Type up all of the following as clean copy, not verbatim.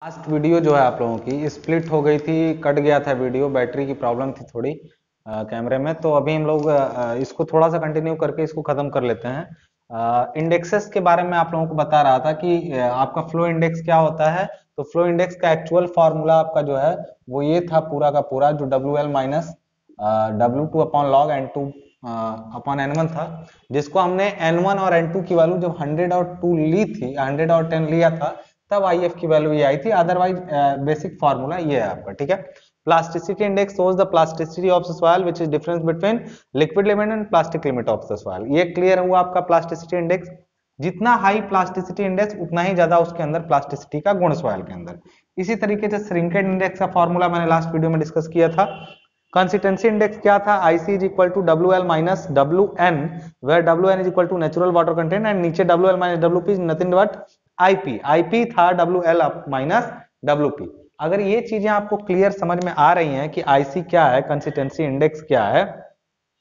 Last video जो है आप लोगों की स्प्लिट हो गई थी, कट गया था वीडियो, बैटरी की प्रॉब्लम थी थोड़ी कैमरे में। तो अभी हम लोग इसको थोड़ा सा कंटिन्यू करके इसको खत्म कर लेते हैं। इंडेक्सेस के बारे में आप लोगों को बता रहा था कि आपका फ्लो इंडेक्स क्या होता है। तो फ्लो इंडेक्स का एक्चुअल फार्मूला आपका जो है वो ये था पूरा का पूरा, जो W L minus W2 upon log N2 upon N1 था, जिसको हमने N1 और N2 की वैल्यू जब 100 और 2 ली थी, 100 और 10 लिया था, तब IF की वैल्यू ये आई थी। अदरवाइज बेसिक फार्मूला ये है आपका, ठीक है। Plasticity index shows the plasticity of the soil which is difference between liquid limit and plastic limit of the soil। ये क्लियर हुआ आपका प्लास्टिसिटी इंडेक्स। जितना हाई प्लास्टिसिटी इंडेक्स उतना ही ज्यादा उसके अंदर प्लास्टिसिटी का गुण सॉइल के अंदर। इसी तरीके से श्रिंकेज इंडेक्स का फॉर्मूला मैंने लास्ट वीडियो में डिस्कस किया था। कंसिस्टेंसी इंडेक्स क्या था? IC is equal to WL minus WN, where WN is equal to natural water content and नीचे WL minus WP is nothing but IP था WL minus WP। अगर ये चीजें आपको क्लियर समझ में आ रही हैं कि IC क्या है, कंसिस्टेंसी इंडेक्स क्या है,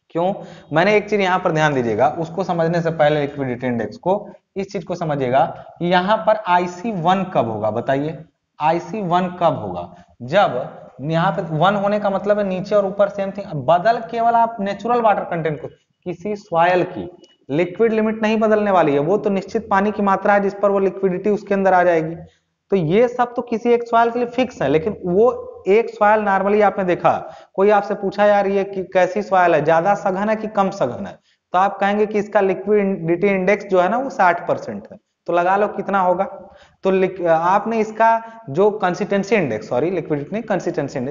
क्यों, मैंने एक चीज यहां पर ध्यान दीजिएगा, उसको समझने से पहले लिक्विडिटी इंडेक्स को, इस चीज को समझिएगा कि यहां पर IC1 कब होगा, बताइए। IC1 कब होगा? जब यहाँ पे 1 होने का मतलब है नीचे और ऊपर सेम थिंग, बदल केवल आप नेचुरल वाटर कंटेंट को, किसी सॉयल की लिक्विड लिमिट नहीं बदलने वाली है, वो तो निश्चित पानी की मात्रा है जिस पर वो लिक्विडिटी उसके अंदर आ जाएगी। तो ये सब तो किसी एक सॉयल के लिए फिक्स है, लेकिन वो एक सॉयल नॉर्मली आपने देखा, कोई आपसे पूछा यार ये कि कैसी सॉयल है, ज्यादा सघन है कि कम सघन है, तो आप कहेंगे कि इसका लिक्विडिटी इंडेक्स जो है ना वो 60% है। तो लगा लो कितना होगा। तो आपने इसका जो कंसिस्टेंसी इंडेक्स, सॉरी लिक्विडिटी नहीं,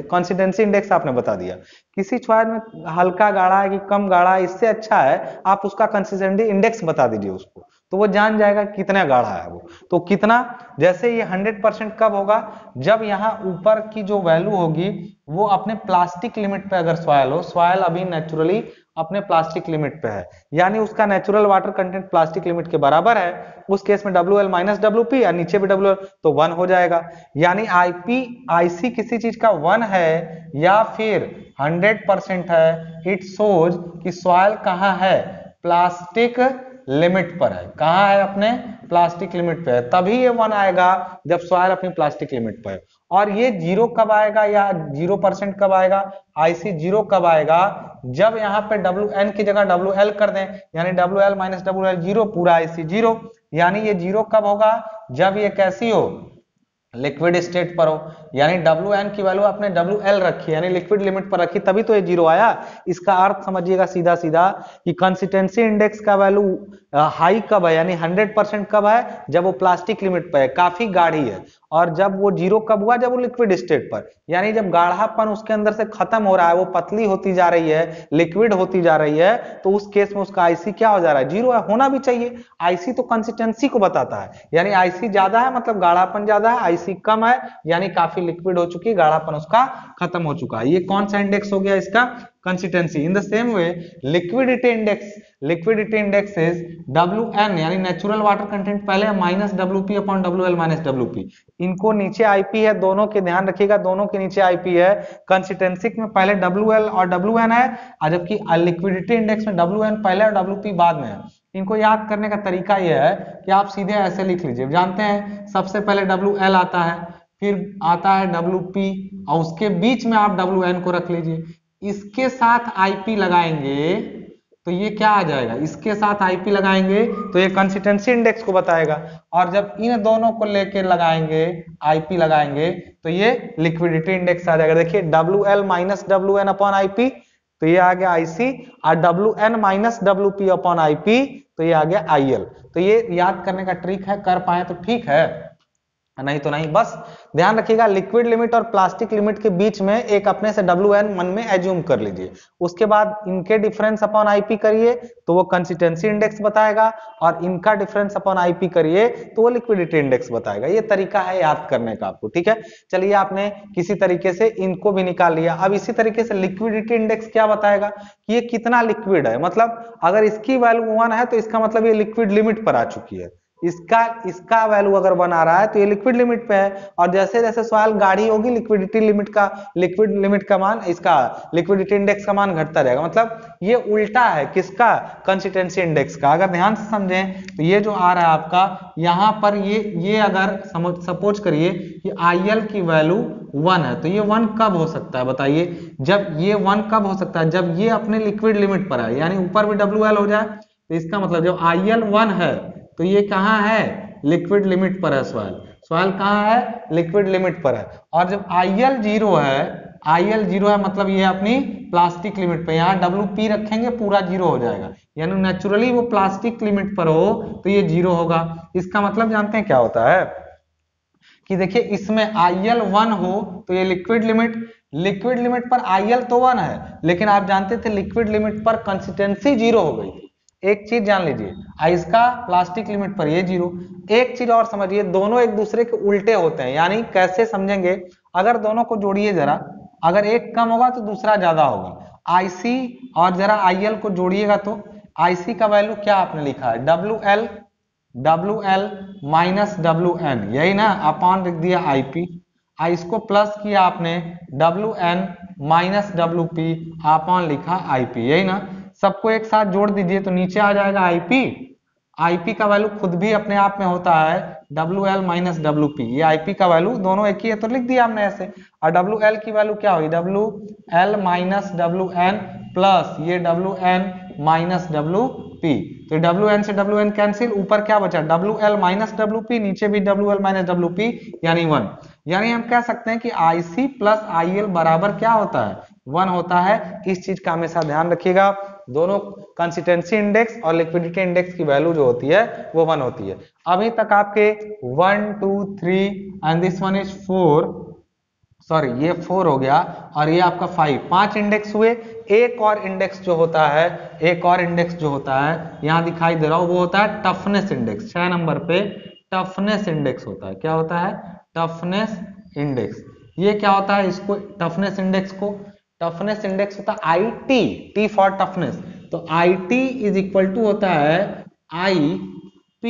कंसिस्टेंसी इंडेक्स आपने बता दिया। किसी सॉइल में हल्का गाढ़ा है कि कम गाढ़ा है, इससे अच्छा है आप उसका कंसिस्टेंसी इंडेक्स बता दीजिए उसको, तो वो जान जाएगा कितना गाढ़ा है वो। तो कितना, जैसे ये 100% कब होगा? जब यहाँ ऊपर की जो वैल्यू होगी वो अपने प्लास्टिक लिमिट पे, अगर सॉइल हो, सॉइल अभी नेचुरली अपने प्लास्टिक लिमिट पे है, यानी उसका natural water content plastic limit के बराबर है, उस केस में WL माइनस WP और नीचे भी WL, तो 1 हो जाएगा। यानी IC किसी चीज का 1 है या फिर 100% है, इट शोज कि सॉइल कहाँ है, प्लास्टिक लिमिट पर है। कहाँ है? अपने प्लास्टिक लिमिट पे है, तभी ये 1 आएगा जब सॉइल अपनी प्लास्टिक लिमिट पर है। और ये 0 कब आएगा या 0% कब आएगा? IC 0 कब आएगा? जब यहाँ पे WN की जगह WL कर दें, यानी WL माइनस WL 0, पूरा IC 0। यानी ये 0 कब होगा? जब ये कैसी हो, लिक्विड स्टेट पर हो, यानी WN की वैल्यू आपने WL रखी, यानी लिक्विड लिमिट पर रखी, तभी तो ये 0 आया। इसका अर्थ समझिएगा सीधा सीधा कि कंसिस्टेंसी इंडेक्स का वैल्यू हाई कब है, यानी 100% कब है? जब वो प्लास्टिक लिमिट पर है, काफी गाढ़ी है। और जब वो 0 कब हुआ? जब वो लिक्विड स्टेट पर, यानी जब गाढ़ापन उसके अंदर से खत्म हो रहा है, वो पतली होती जा रही है, लिक्विड होती जा रही है, तो उस केस में उसका IC क्या हो जा रहा है? 0 है, होना भी चाहिए। IC तो कंसिस्टेंसी को बताता है, यानी IC ज्यादा है मतलब गाढ़ापन ज्यादा है, IC कम है यानी काफी लिक्विड हो चुकी है, गाढ़ापन उसका खत्म हो चुका है। ये कौन सा इंडेक्स हो गया? इसका consistency. In the same way liquidity index is WN, यानी नेचुरल वाटर कंटेंट पहले minus WP upon WL minus WP, इनको नीचे IP है, दोनों के ध्यान रखिएगा, दोनों के नीचे IP है। कंसिस्टेंसी में पहले WL और WN है, और जबकि लिक्विडिटी इंडेक्स में WN पहले और WP बाद में है। इनको याद करने का तरीका यह है कि आप सीधे ऐसे लिख लीजिए, जानते हैं सबसे पहले WL आता है, फिर आता है WP, और उसके बीच में आप WN को रख लीजिए, इसके साथ IP लगाएंगे तो ये क्या आ जाएगा? इसके साथ IP लगाएंगे तो ये कंसिस्टेंसी इंडेक्स को बताएगा, और जब इन दोनों को लेकर लगाएंगे, IP लगाएंगे, तो ये लिक्विडिटी इंडेक्स आ जाएगा। देखिए WL minus WN upon IP, तो ये आ गया IC, और WN minus WP upon IP, तो ये आ गया IL। तो ये याद करने का ट्रिक है, कर पाए तो ठीक है, नहीं तो नहीं। बस ध्यान रखिएगा लिक्विड लिमिट और प्लास्टिक लिमिट के बीच में एक अपने से WN मन में एज्यूम कर लीजिए, उसके बाद इनके डिफरेंस अपॉन IP करिए तो वो कंसिस्टेंसी इंडेक्स बताएगा, और इनका डिफरेंस अपॉन IP करिए तो वो लिक्विडिटी इंडेक्स बताएगा। ये तरीका है याद करने का आपको, ठीक है। चलिए आपने किसी तरीके से इनको भी निकाल लिया, अब इसी तरीके से लिक्विडिटी इंडेक्स क्या बताएगा कि ये कितना लिक्विड है, मतलब अगर इसकी वैल्यू 1 है तो इसका मतलब ये लिक्विड लिमिट पर आ चुकी है, इसका इसका वैल्यू अगर 1 आ रहा है तो ये लिक्विड लिमिट पे है, और जैसे जैसे सॉइल गाढ़ी होगी लिक्विड लिमिट का मान, इसका लिक्विडिटी इंडेक्स का मान घटता रहेगा। मतलब ये उल्टा है किसका, कंसिस्टेंसी इंडेक्स का। अगर ध्यान से समझें तो ये जो आ रहा है आपका यहाँ पर ये अगर सपोज करिए कि IL की वैल्यू 1 है, तो ये 1 कब हो सकता है बताइए, जब ये 1 कब हो सकता है, जब ये अपने लिक्विड लिमिट पर है, यानी ऊपर भी WL हो जाए। तो इसका मतलब जब IL 1 है तो ये कहाँ है, लिक्विड लिमिट पर है सॉइल कहाँ है, लिक्विड लिमिट पर है। और जब IL 0 है मतलब ये अपनी प्लास्टिक लिमिट पे, यहाँ WP रखेंगे पूरा 0 हो जाएगा, यानी नेचुरली वो प्लास्टिक लिमिट पर हो तो ये 0 होगा। इसका मतलब जानते हैं क्या होता है कि देखिए इसमें IL 1 हो तो ये लिक्विड लिमिट पर IL तो 1 है, लेकिन आप जानते थे लिक्विड लिमिट पर कंसिस्टेंसी 0 हो गई थी। एक चीज जान लीजिए, इसका प्लास्टिक लिमिट पर ये 0। एक चीज और समझिए, दोनों एक दूसरे के उल्टे होते हैं, यानी कैसे समझेंगे, अगर दोनों को जोड़िए जरा, अगर एक कम होगा तो दूसरा ज्यादा होगा। IC और जरा IL को जोड़िएगा तो IC का वैल्यू क्या आपने लिखा है, WL माइनस WN, यही ना, अपॉन लिख दिया IP। इसको प्लस किया आपने WN माइनस WP अपॉन लिखा IP, यही ना। सबको एक साथ जोड़ दीजिए तो नीचे आ जाएगा IP का वैल्यू खुद भी अपने आप में होता है WL माइनस WP, ये IP का वैल्यू दोनों एक ही है तो लिख दिया हमने ऐसे। और WL की वैल्यू क्या हुई, WL माइनस WN प्लस ये WN माइनस WP, तो WN से WN कैंसिल, ऊपर क्या बचा WL माइनस WP, नीचे भी WL माइनस WP यानी 1। यानी हम कह सकते हैं कि IC प्लस IL बराबर क्या होता है, 1 होता है। इस चीज का हमेशा ध्यान रखिएगा, दोनों कंसिस्टेंसी इंडेक्स और लिक्विडिटी इंडेक्स की वैल्यू जो होती है वो 1 होती है। अभी तक आपके 1 2 3 and this one is 4, sorry ये 4 हो गया और ये आपका 5 इंडेक्स हुए। एक और इंडेक्स जो होता है, यहाँ दिखाई दे रहा हो, वो होता है टफनेस इंडेक्स। 6 नंबर पे टफनेस इंडेक्स होता है। क्या होता है, टफनेस इंडेक्स। ये क्या होता है, इसको टफनेस इंडेक्स होता है IT, T फॉर टफनेस। तो IT इज इक्वल टू होता है IP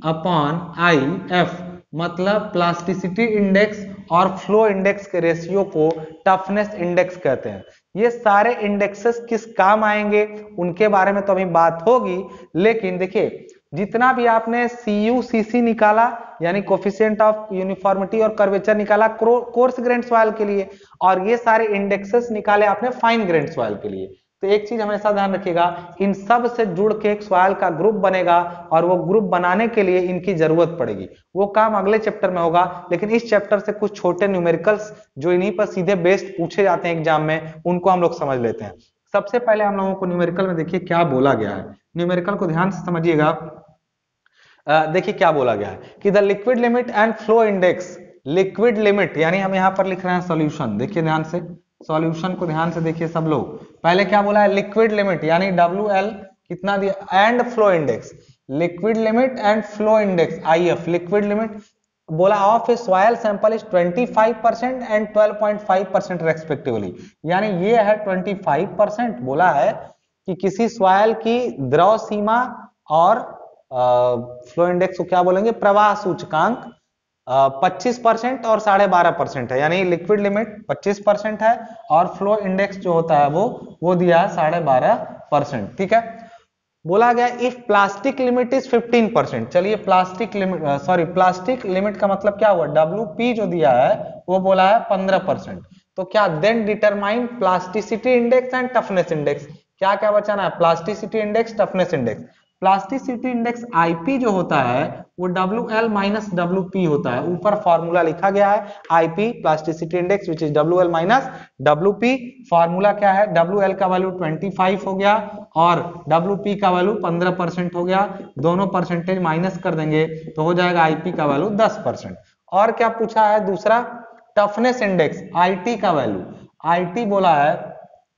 अपॉन IF, मतलब प्लास्टिसिटी इंडेक्स और फ्लो इंडेक्स के रेशियो को टफनेस इंडेक्स कहते हैं। ये सारे इंडेक्सेस किस काम आएंगे उनके बारे में तो अभी बात होगी, लेकिन देखिए जितना भी आपने CU/CC निकाला, यानी कोफिशिएंट ऑफ यूनिफॉर्मिटी और कर्वेचर निकाला कोर्स ग्रेन सॉइल के लिए, और ये सारे इंडेक्सेस निकाले आपने फाइन ग्रेन सॉइल के लिए। तो एक चीज हमेशा ध्यान रखिएगा, इन सब से जुड़ के एक सॉइल का ग्रुप बनेगा, और वो ग्रुप बनाने के लिए इनकी जरूरत पड़ेगी। वो काम अगले चैप्टर में होगा, लेकिन इस चैप्टर से कुछ छोटे न्यूमेरिकल्स जो इन्हीं पर सीधे बेस्ड पूछे जाते हैं एग्जाम में, उनको हम लोग समझ लेते हैं। सबसे पहले हम लोगों को न्यूमेरिकल में देखिए क्या बोला गया है, न्यूमेरिकल को ध्यान से समझिएगा। देखिए क्या बोला गया है कि the liquid limit and flow index, liquid limit यानी हम यहाँ पर लिख रहे हैं सॉल्यूशन, देखिए ध्यान से, सॉल्यूशन को ध्यान से देखिए सब लोग। पहले क्या बोला है, लिक्विड लिमिट यानी WL कितना दिया, and flow index, liquid limit and flow index IF, liquid limit बोला of a soil sample is 25% and 12.5% respectively, यानी ये है 25%। बोला है कि किसी सॉइल की द्रव सीमा और फ्लो इंडेक्स को क्या बोलेंगे, प्रवाह सूचकांक 25% और 12.5% है, यानी लिक्विड लिमिट 25% है और फ्लो इंडेक्स जो होता है वो दिया है 12.5%। ठीक है, बोला गया इफ प्लास्टिक लिमिट इज 15%। चलिए प्लास्टिक लिमिट का मतलब क्या हुआ, WP जो दिया है वो बोला है 15%। तो क्या then determine plasticity index and toughness index, क्या क्या बचाना है, plasticity index, toughness index. Plasticity index IP जो होता है वो WL माइनस WP होता है, ऊपर फॉर्मूला लिखा गया है IP plasticity index which is WL minus WP। Formula क्या है, WL का वैल्यू 25 हो गया और WP का वैल्यू 15% हो गया, दोनों परसेंटेज माइनस कर देंगे तो हो जाएगा IP का वैल्यू 10%। और क्या पूछा है दूसरा, टफनेस इंडेक्स IT का वैल्यू, IT बोला है,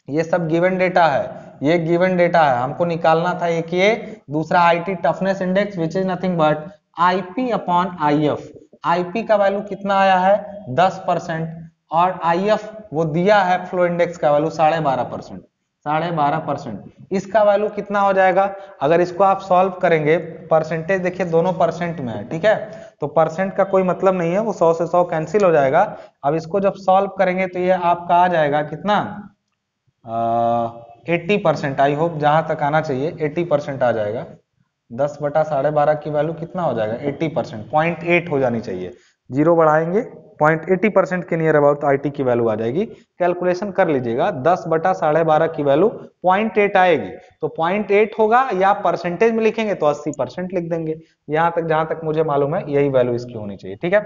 ये सब गिवन डेटा है, ये गिवन डेटा है, हमको निकालना था एक ये, दूसरा IT toughness index which is nothing but IP upon IF। IP का वैल्यू कितना आया है 10% और IF वो दिया है फ्लो इंडेक्स का वैल्यू 12.5%। 12.5%। इसका वैल्यू कितना हो जाएगा? अगर इसको आप सॉल्व करेंगे, परसेंटेज देखिए दोनों परसेंट में है, ठीक है, तो परसेंट का कोई मतलब नहीं है, वो 100 से 100 कैंसिल हो जाएगा। अब इसको जब सॉल्व करेंगे तो ये आपका आ जाएगा कितना, 80%। आई होप जहां तक आना चाहिए 80% आ जाएगा। 10/12.5 की वैल्यू कितना हो जाएगा? 80%, 0.8 हो जानी चाहिए। जीरो बढ़ाएंगे 0.80% के नियर अबाउट आईटी की वैल्यू आ जाएगी। कैलकुलेशन कर लीजिएगा, 10/12.5 की वैल्यू 0.8 आएगी, तो 0.8 होगा, या परसेंटेज में लिखेंगे तो 80% लिख देंगे। यहाँ तक जहां तक मुझे मालूम है यही वैल्यू इसकी होनी चाहिए, ठीक है।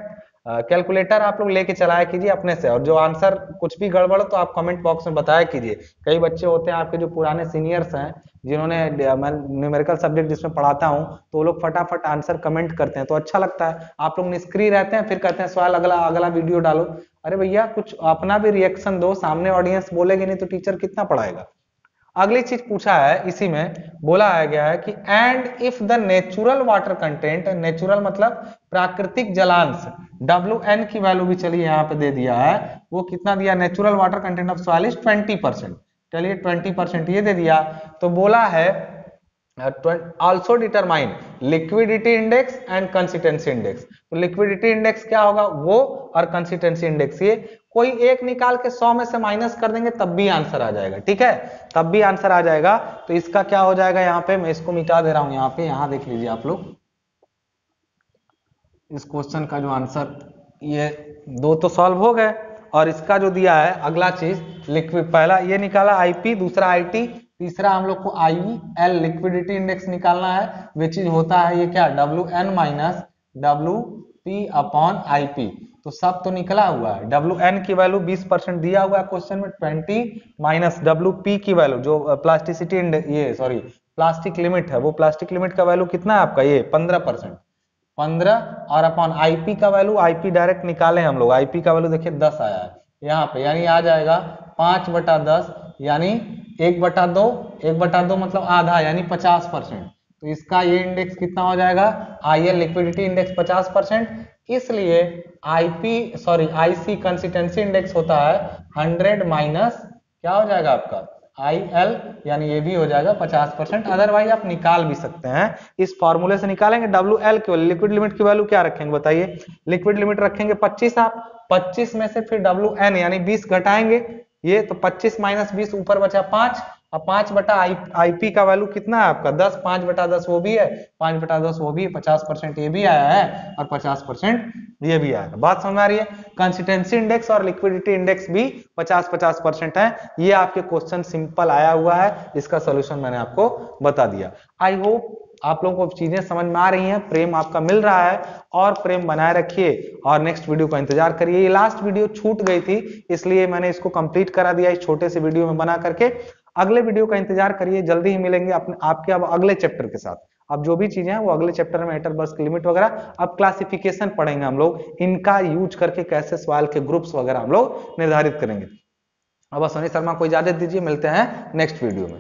कैलकुलेटर आप लोग लेके चलाया कीजिए अपने से, और जो आंसर कुछ भी गड़बड़ हो तो आप कमेंट बॉक्स में बताया कीजिए। कई बच्चे होते हैं आपके जो पुराने सीनियर्स हैं, जिन्होंने मैं न्यूमेरिकल सब्जेक्ट जिसमें पढ़ाता हूं, तो वो लोग फटाफट आंसर कमेंट करते हैं, तो अच्छा लगता है। आप लोग निष्क्रिय रहते हैं, फिर कहते हैं सवाल अगला अगला वीडियो डालो। अरे भैया कुछ अपना भी रिएक्शन दो, सामने ऑडियंस बोलेगी नहीं तो टीचर कितना पढ़ाएगा। अगली चीज पूछा है इसी में, बोला गया है कि and if the natural water content, natural मतलब प्राकृतिक जलांश, WN की वैल्यू भी चलिए यहाँ पे दे दिया है, वो कितना दिया? Natural water content of soil is 20%। चलिए 20% ये दे दिया, तो बोला है also determine liquidity index and consistency index. तो लिक्विडिटी इंडेक्स क्या होगा वो, और कंसिस्टेंसी इंडेक्स, ये कोई एक निकाल के 100 में से माइनस कर देंगे तब भी आंसर आ जाएगा, ठीक है, तब भी आंसर आ जाएगा। तो इसका क्या हो जाएगा? यहाँ पे मैं इसको मिटा दे रहा हूं, यहाँ पे, यहाँ देख लीजिए आप लोग, इस क्वेश्चन का जो आंसर, ये दो तो सॉल्व हो गए, और इसका जो दिया है अगला चीज लिक्विड, पहला ये निकाला आईपी, दूसरा आईटी, तीसरा हम लोग को IEL लिक्विडिटी इंडेक्स निकालना है, वे चीज होता है ये क्या, WN minus WP upon IP। तो सब तो निकला हुआ है। WN की वैल्यू 20% दिया हुआ है क्वेश्चन में, 20 माइनस WP की वैल्यू जो प्लास्टिसिटी ये सॉरी प्लास्टिक लिमिट है, वो प्लास्टिक लिमिट का वैल्यू कितना है आपका, ये 15%, 15, और अपॉन IP का वैल्यू, IP डायरेक्ट निकाले हम लोग, IP का वैल्यू देखिए 10 आया है यहाँ पे, यानी आ जाएगा 5/10, यानी 1/2, 1/2 मतलब आधा, यानी 50%। तो इसका ये इंडेक्स कितना हो जाएगा? IL लिक्विडिटी इंडेक्स 50%, इसलिए IC कंसिस्टेंसी इंडेक्स होता है 100 माइनस क्या हो जाएगा आपका IL, यानी ये भी हो जाएगा 50%। अदरवाइज आप निकाल भी सकते हैं, इस फॉर्मूले से निकालेंगे। WL की लिक्विड लिमिट की वैल्यू क्या रखेंगे बताइए? लिक्विड लिमिट रखेंगे 25, आप 25 में से फिर WN यानी 20 घटाएंगे, ये तो 25 माइनस 20 ऊपर बचा 5, अब 5/IP का वैल्यू कितना है आपका 10, 5/10 वो भी है, 5/10 वो भी है, 50% ये भी आया है और 50% ये भी आया है। बात समझ आ रही है? कंसिस्टेंसी इंडेक्स और लिक्विडिटी इंडेक्स भी 50-50% है। ये आपके क्वेश्चन सिंपल आया हुआ है, इसका सोल्यूशन मैंने आपको बता दिया। आई होप आप लोगों को चीजें समझ में आ रही हैं, प्रेम आपका मिल रहा है, और प्रेम बनाए रखिए, और नेक्स्ट वीडियो का इंतजार करिए। ये लास्ट वीडियो छूट गई थी, इसलिए मैंने इसको कंप्लीट करा दिया इस छोटे से वीडियो में बना करके। अगले वीडियो का इंतजार करिए, जल्दी ही मिलेंगे आपके अब अगले चैप्टर के साथ। अब जो भी चीजें हैं वो अगले चैप्टर में, एटर बर्स की लिमिट वगैरह, अब क्लासिफिकेशन पढ़ेंगे हम लोग, इनका यूज करके कैसे सवाल के ग्रुप्स वगैरह हम लोग निर्धारित करेंगे। अब अश्विनी शर्मा को इजाजत दीजिए, मिलते हैं नेक्स्ट वीडियो में।